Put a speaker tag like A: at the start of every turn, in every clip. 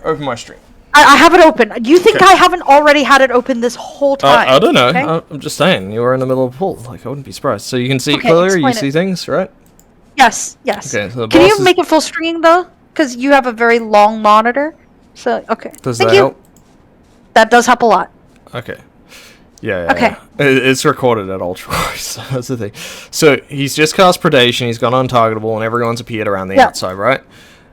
A: Open my stream.
B: I have it open. Do you think I haven't already had it open this whole time?
A: I don't know.
B: Okay?
A: I'm just saying. You were in the middle of a pool. Like, I wouldn't be surprised. So you can see it clearly? You see things, right?
B: Yes.
A: Okay, so the
B: Can
A: boss
B: you
A: is...
B: make it full screen, though? Because you have a very long monitor. So, okay.
A: Does
B: Thank
A: that
B: you.
A: help?
B: That does help a lot.
A: Okay. Yeah.
B: Okay.
A: It's recorded at Ultra. So that's the thing. So he's just cast Predation. He's gone untargetable, and everyone's appeared around the outside, right?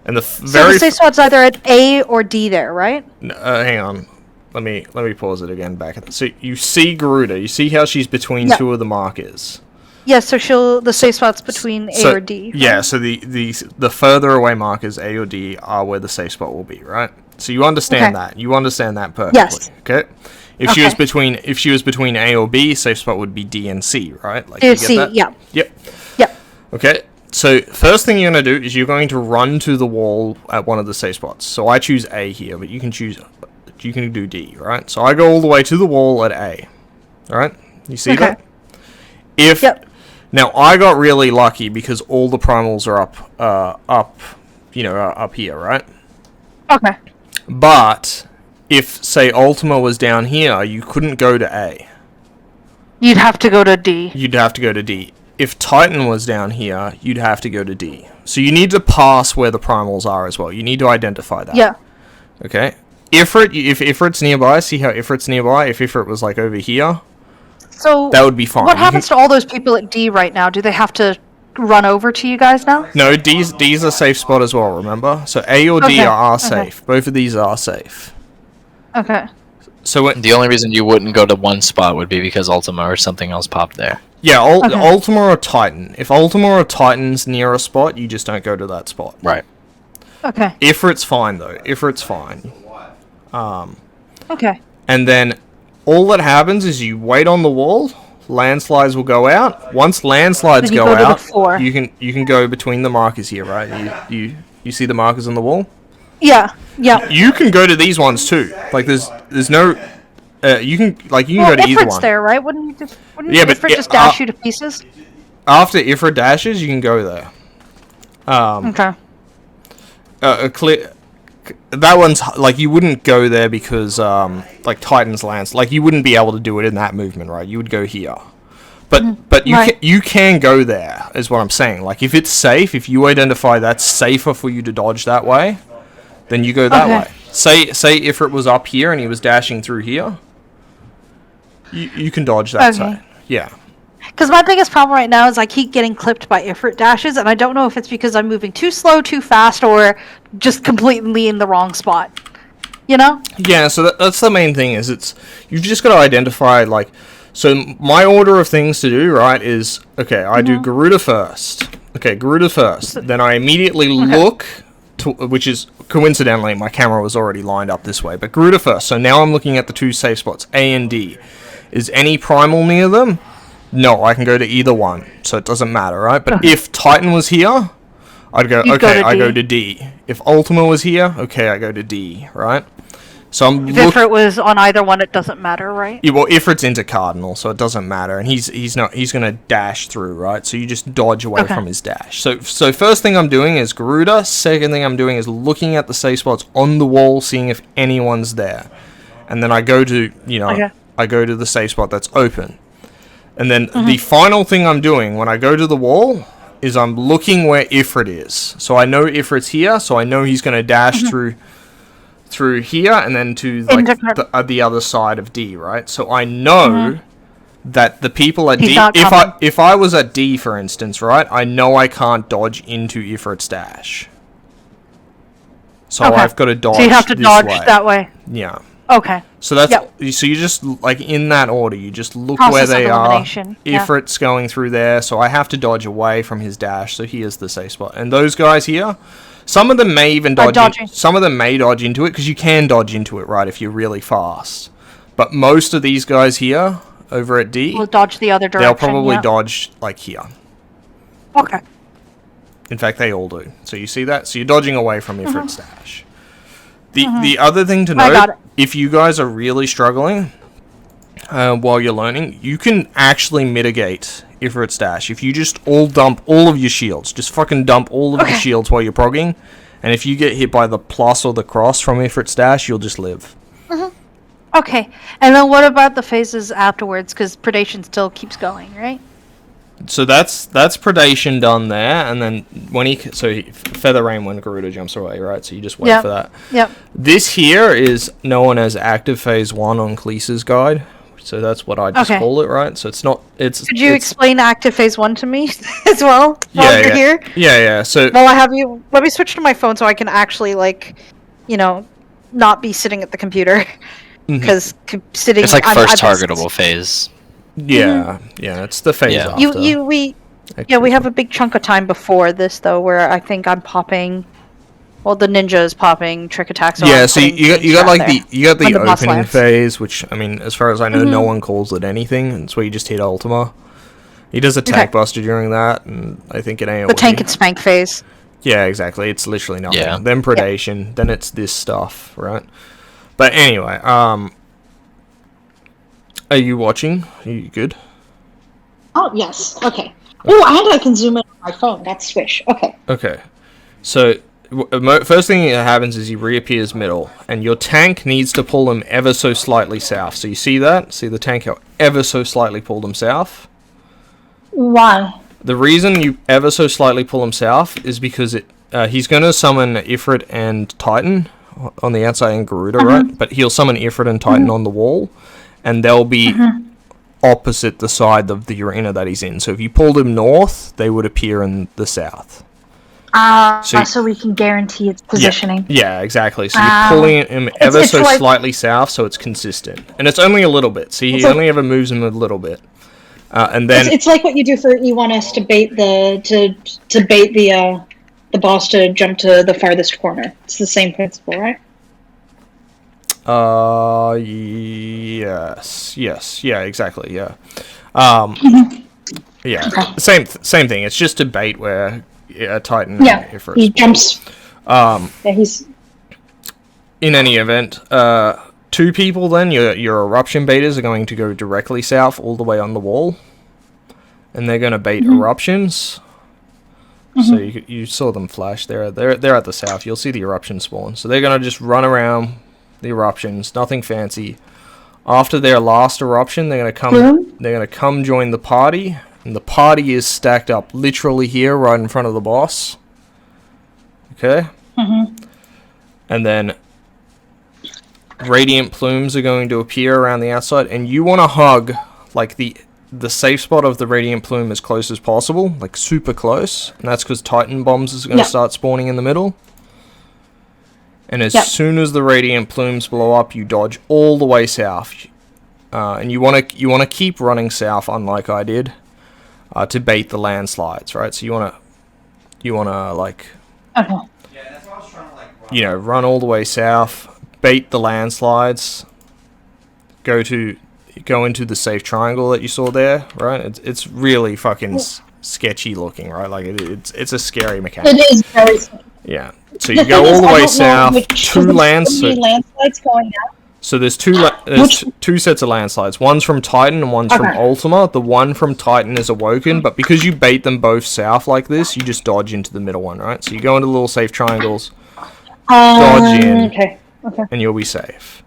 A: And the
B: So the safe spot's either at A or D there, right?
A: Hang on. Let me pause it again back. So you see Garuda. You see how she's between two of the markers.
B: Yeah, so the safe spot's between A or D. Right?
A: Yeah, so the further away markers, A or D, are where the safe spot will be, right? So you understand that. You understand that perfectly. Yes. Okay. If she was between A or B, safe spot would be D and C, right? Like,
B: D and C, yeah.
A: Yep.
B: Yep.
A: Okay. So first thing you're going to do is you're going to run to the wall at one of the safe spots. So I choose A here, but you can do D, right? So I go all the way to the wall at A. All right? You see that? Now I got really lucky because all the primals are up here, right?
B: Okay.
A: But if say Ultima was down here, you couldn't go to A.
B: You'd have to go to D.
A: You'd have to go to D. If Titan was down here, you'd have to go to D. So you need to pass where the primals are as well. You need to identify that.
B: Yeah.
A: Okay. If Ifrit's nearby, see how Ifrit's nearby? If Ifrit was like over here,
B: so
A: that would be fine.
B: What happens to all those people at D right now? Do they have to run over to you guys now?
A: No, D's a safe spot as well, remember? So A or D are safe. Both of these are safe.
B: Okay.
A: So
C: the only reason you wouldn't go to one spot would be because Ultima or something else popped there.
A: Yeah, Ultima or Titan. If Ultima or Titan's near a spot, you just don't go to that spot.
C: Right.
B: Okay.
A: Ifrit's fine though. Ifrit's fine.
B: Okay.
A: And then all that happens is you wait on the wall. Landslides will go out. Once landslides go out, you can go between the markers here, right? You see the markers on the wall?
B: Yeah. Yeah.
A: You can go to these ones too. Like there's no you can go to either one.
B: Ifrit's there, right? Wouldn't Ifrit just dash you to pieces?
A: After Ifrit dashes, you can go there.
B: Okay.
A: That one's like you wouldn't go there because like Titan's lands, like you wouldn't be able to do it in that movement, right? You would go here. But you can go there is what I'm saying. Like if it's safe, if you identify that's safer for you to dodge that way, then you go that way. Say Ifrit was up here and he was dashing through here. You can dodge that side. Yeah.
B: Because my biggest problem right now is I keep getting clipped by Ifrit dashes, and I don't know if it's because I'm moving too slow, too fast, or just completely in the wrong spot. You know? Yeah,
A: so that's the main thing, is you've just got to identify, like... So my order of things to do, right, is... Okay, I do Garuda first. Okay, Garuda first. Then I immediately look... which is, coincidentally, my camera was already lined up this way. But Garuda first. So now I'm looking at the two safe spots, A and D. Is any primal near them? No, I can go to either one, so it doesn't matter, right? But if Titan was here, I'd go, I go to D. If Ultima was here, okay, I go to D, right? So
B: if Ifrit was on either one, it doesn't matter, right?
A: Yeah, well, Ifrit's intercardinal, so it doesn't matter, and he's gonna dash through, right? So you just dodge away from his dash. So first thing I'm doing is Garuda. Second thing I'm doing is looking at the safe spots on the wall, seeing if anyone's there, and then I go to I go to the safe spot that's open. And then the final thing I'm doing when I go to the wall is I'm looking where Ifrit is. So I know Ifrit's here, so I know he's going to dash through here and then to like the other side of D, right? So I know that the people at D, if I was at D, for instance, right, I know I can't dodge into Ifrit's dash. So I've got to dodge.
B: So you have to dodge that way.
A: Yeah.
B: Okay.
A: So that's so you just like in that order, you just look where they are. Ifrit's going through there, so I have to dodge away from his dash. So here's the safe spot, and those guys here, some of them may even dodge. Some of them may dodge into it because you can dodge into it, right, if you're really fast. But most of these guys here over at D
B: will dodge the other direction.
A: They'll probably dodge like here.
B: Okay.
A: In fact, they all do. So you see that? So you're dodging away from Ifrit's dash. The other thing to note, if you guys are really struggling while you're learning, you can actually mitigate Ifrit's dash. If you just all dump all of your shields, just fucking dump all of your shields while you're progging, And if you get hit by the plus or the cross from Ifrit's dash, you'll just live.
B: Okay. And then what about the phases afterwards? Because Predation still keeps going, right?
A: So that's Predation done there, and then when Feather Rain when Garuda jumps away, right? So you just wait for that.
B: Yep.
A: This here is known as Active Phase 1 on Kleese's guide. So that's what I just call it, right? So it's not...
B: Could you explain Active Phase 1 to me as well while you're here?
A: Yeah. So...
B: Well, I have you... Let me switch to my phone so I can actually, like, you know, not be sitting at the computer. Because sitting...
C: It's like first targetable phase.
A: Yeah, it's the phase after.
B: We have a big chunk of time before this, though, where I think I'm popping... Well, the ninja is popping trick attacks. So
A: yeah, so you got like the opening
B: lands.
A: phase, which I mean, as far as I know, no one calls it anything. It's where you just hit Ultima. He does a tank buster during that, and I think it ain't
B: the tank and spank phase.
A: Yeah, exactly. It's literally nothing.
C: Yeah.
A: Then Predation. Then it's this stuff, right? But anyway, are you watching? Are you good?
D: Oh yes. Okay. Oh, and I can zoom in on my phone. That's Swish. Okay.
A: Okay. So first thing that happens is he reappears middle, and your tank needs to pull him ever so slightly south. So you see that? See the tank how ever so slightly pulled him south?
D: Why?
A: The reason you ever so slightly pull him south is because he's going to summon Ifrit and Titan on the outside and Garuda, right? But he'll summon Ifrit and Titan on the wall, and they'll be opposite the side of the arena that he's in. So if you pulled him north, they would appear in the south.
D: So we can guarantee its positioning.
A: Yeah, exactly. So you're pulling him ever so slightly south, so it's consistent, and it's only a little bit. See, he only ever moves him a little bit, and then
D: it's like what you do for E1S to bait the boss to jump to the farthest corner. It's the same principle, right?
A: Yes, yeah, exactly, yeah, yeah, same thing. It's just a bait where. Yeah, Titan.
D: He jumps.
A: In any event, two people then, your eruption beaters are going to go directly south all the way on the wall. And they're going to bait eruptions. So you saw them flash there. They're at the south. You'll see the eruption spawn. So they're going to just run around the eruptions, nothing fancy. After their last eruption, they're going to come join the party. And the party is stacked up literally here, right in front of the boss. Okay? And then radiant plumes are going to appear around the outside. And you want to hug, like, the safe spot of the radiant plume as close as possible. Like, super close. And that's because Titan bombs is going to start spawning in the middle. And as soon as the radiant plumes blow up, you dodge all the way south. And you want to keep running south, unlike I did. To bait the landslides, right? So you wanna like, run all the way south, bait the landslides, go into the safe triangle that you saw there, right? It's really fucking sketchy looking, right? Like it's a scary mechanic.
D: It is very sketchy.
A: Yeah. So you go all the way south, two
D: landslides going out.
A: So there's two sets of landslides. One's from Titan and one's from Ultima. The one from Titan is awoken, but because you bait them both south like this, you just dodge into the middle one, right? So you go into little safe triangles, dodge in, and you'll be safe.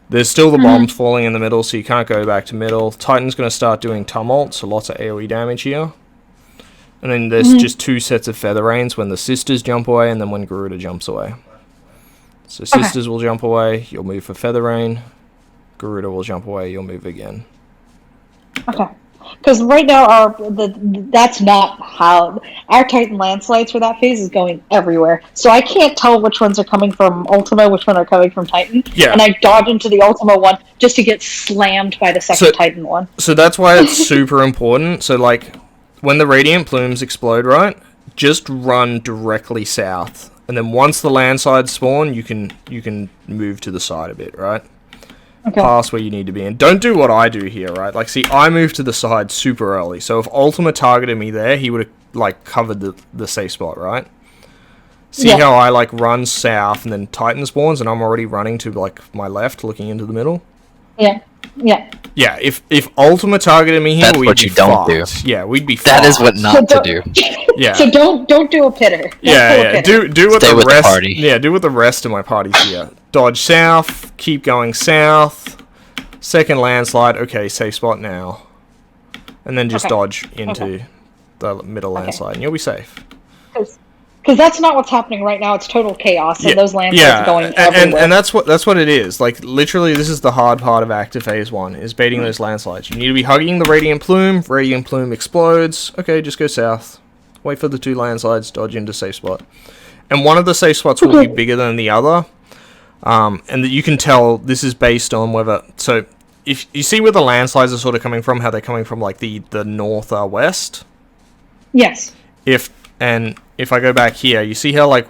A: There's still the bombs falling in the middle, so you can't go back to middle. Titan's going to start doing tumult, so lots of AoE damage here. And then there's just two sets of feather rains when the sisters jump away and then when Garuda jumps away. So sisters will jump away, you'll move for Feather Rain. Garuda will jump away, you'll move again.
D: Okay. Because right now, that's not how... Our Titan landslides for that phase is going everywhere. So I can't tell which ones are coming from Ultima, which one are coming from Titan.
A: Yeah.
D: And I dodge into the Ultima one just to get slammed by the second Titan one.
A: So that's why it's super important. So, like, when the Radiant Plumes explode, right? Just run directly south. And then once the landslides spawn, you can move to the side a bit, right?
D: Okay.
A: Past where you need to be. And don't do what I do here, right? Like, see, I moved to the side super early. So if Ultima targeted me there, he would have, like, covered the safe spot, right? See how I, like, run south and then Titan spawns and I'm already running to, like, my left, looking into the middle?
D: Yeah. Yeah.
A: Yeah, if Ultima targeted me here,
C: That's
A: we'd
C: what
A: be
C: you don't do.
A: fucked. Yeah, we'd be
C: That is what
A: fucked.
C: not to do.
A: Yeah.
D: So don't do a pitter. Don't pull a
A: Yeah.
D: pitter.
A: Do what
C: Stay
A: the
C: with the
A: rest.
C: party.
A: Yeah, do what the rest of my party's here. Dodge south. Keep going south. Second landslide. Okay, safe spot now. And then just
D: Okay.
A: dodge into the middle landslide, and you'll be safe.
D: Because that's not what's happening right now. It's total chaos, and those landslides
A: yeah,
D: are going
A: and
D: everywhere.
A: that's what it is. Like literally, this is the hard part of active phase 1 is baiting those landslides. You need to be hugging the radiant plume. Radiant plume explodes. Okay, just go south. Wait for the 2 landslides. Dodge into safe spot. And one of the safe spots will be bigger than the other. And that you can tell this is based on whether. So if you see where the landslides are sort of coming from, how they're coming from, like the north west.
D: Yes.
A: If I go back here, you see how like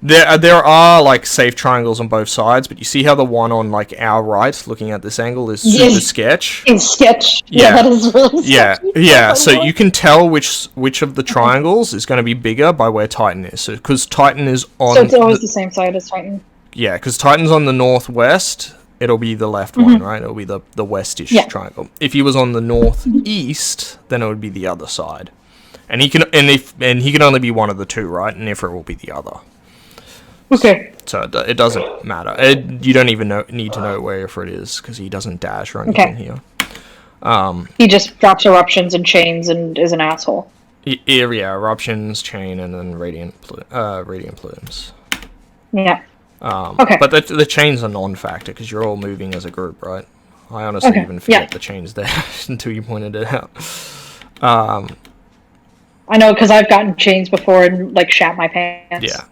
A: there are like safe triangles on both sides, but you see how the one on like our right, looking at this angle, is super sketch.
D: It's sketch.
A: Yeah.
D: That is really sketchy.
A: Yeah. So you can tell which of the triangles is going to be bigger by where Titan is. So because Titan is on.
D: So it's always the same side as Titan.
A: Yeah, because Titan's on the northwest. It'll be the left one, right? It'll be the westish triangle. If he was on the northeast, then it would be the other side. And he can only be one of the 2, right? And Ifrit will be the other.
D: Okay.
A: So it doesn't matter. You don't even need to know where Ifrit is because he doesn't dash or anything here.
D: He just drops eruptions and chains and is an asshole.
A: Yeah, eruptions, chain, and then radiant plumes.
D: Yeah.
A: Okay. But the chain's a non-factor because you're all moving as a group, right? I honestly even forget the chain's there until you pointed it out.
D: I know because I've gotten chains before and like shat my pants.
A: Yeah.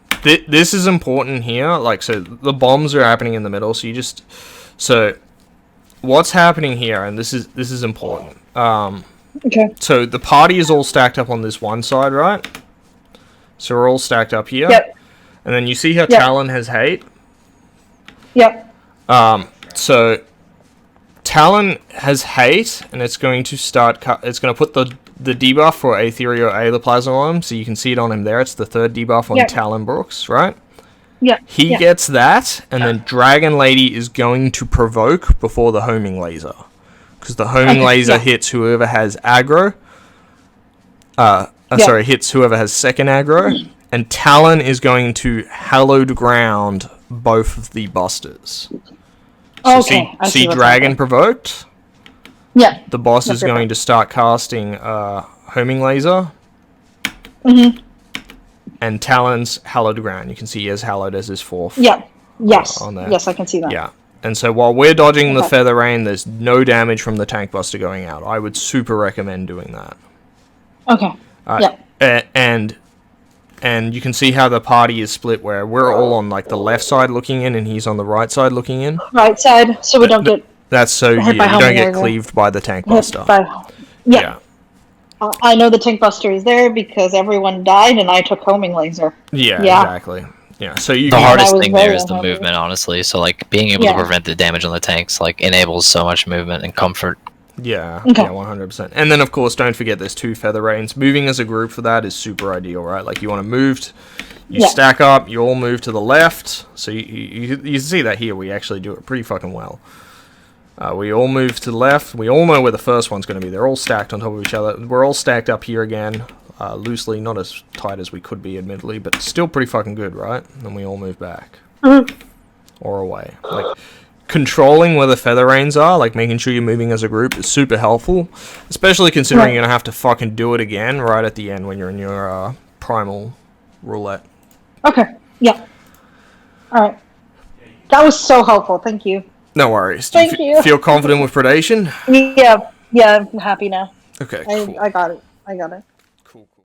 A: This is important here. Like, so the bombs are happening in the middle. So what's happening here, and this is important.
D: Okay.
A: So the party is all stacked up on this one side, right? So we're all stacked up here.
D: Yep.
A: And then you see how Talon has hate?
D: Yep.
A: So Talon has hate, and it's going to start. It's going to put the debuff for Aetherio Alaplasma on him, so you can see it on him there. It's the 3rd debuff on Talon Brooks, right?
D: Yeah.
A: He gets that, and then Dragon Lady is going to provoke before the homing laser, because the homing laser hits whoever has aggro. Sorry, hits whoever has second aggro, and Talon is going to hallowed ground both of the busters. So see Dragon provoked?
D: Yeah.
A: The boss is going to start casting homing laser. And Talon's hallowed ground. You can see he has hallowed as his 4th.
D: Yeah. Yes.
A: On there.
D: Yes, I can see that.
A: Yeah. And so while we're dodging the Feather Rain, there's no damage from the tank buster going out. I would super recommend doing that.
D: Okay.
A: And you can see how the party is split, where we're all on like the left side looking in, and he's on the right side looking in.
D: Right side, so we don't get.
A: That's so you don't get cleaved by the tank buster.
D: Yeah. I know the tank buster is there because everyone died and I took homing laser.
A: Yeah. Exactly. Yeah, so
C: the hardest thing there is the movement, honestly. So like being able to prevent the damage on the tanks like enables so much movement and comfort.
A: Yeah, 100%. And then of course, don't forget there's 2 Feather Rains. Moving as a group for that is super ideal, right? Like you want to move, stack up, you all move to the left. So you see that here. We actually do it pretty fucking well. We all move to the left. We all know where the first one's going to be. They're all stacked on top of each other. We're all stacked up here again. Loosely, not as tight as we could be, admittedly, but still pretty fucking good, right? And we all move back. Or away. Like, controlling where the Feather Rains are, like making sure you're moving as a group, is super helpful. Especially considering you're going to have to fucking do it again right at the end when you're in your primal roulette.
D: Okay, yeah. Alright. That was so helpful, thank you.
A: No worries.
D: Thank you.
A: Feel confident with Predation?
D: Yeah, I'm happy now.
A: Okay, cool.
D: I got it.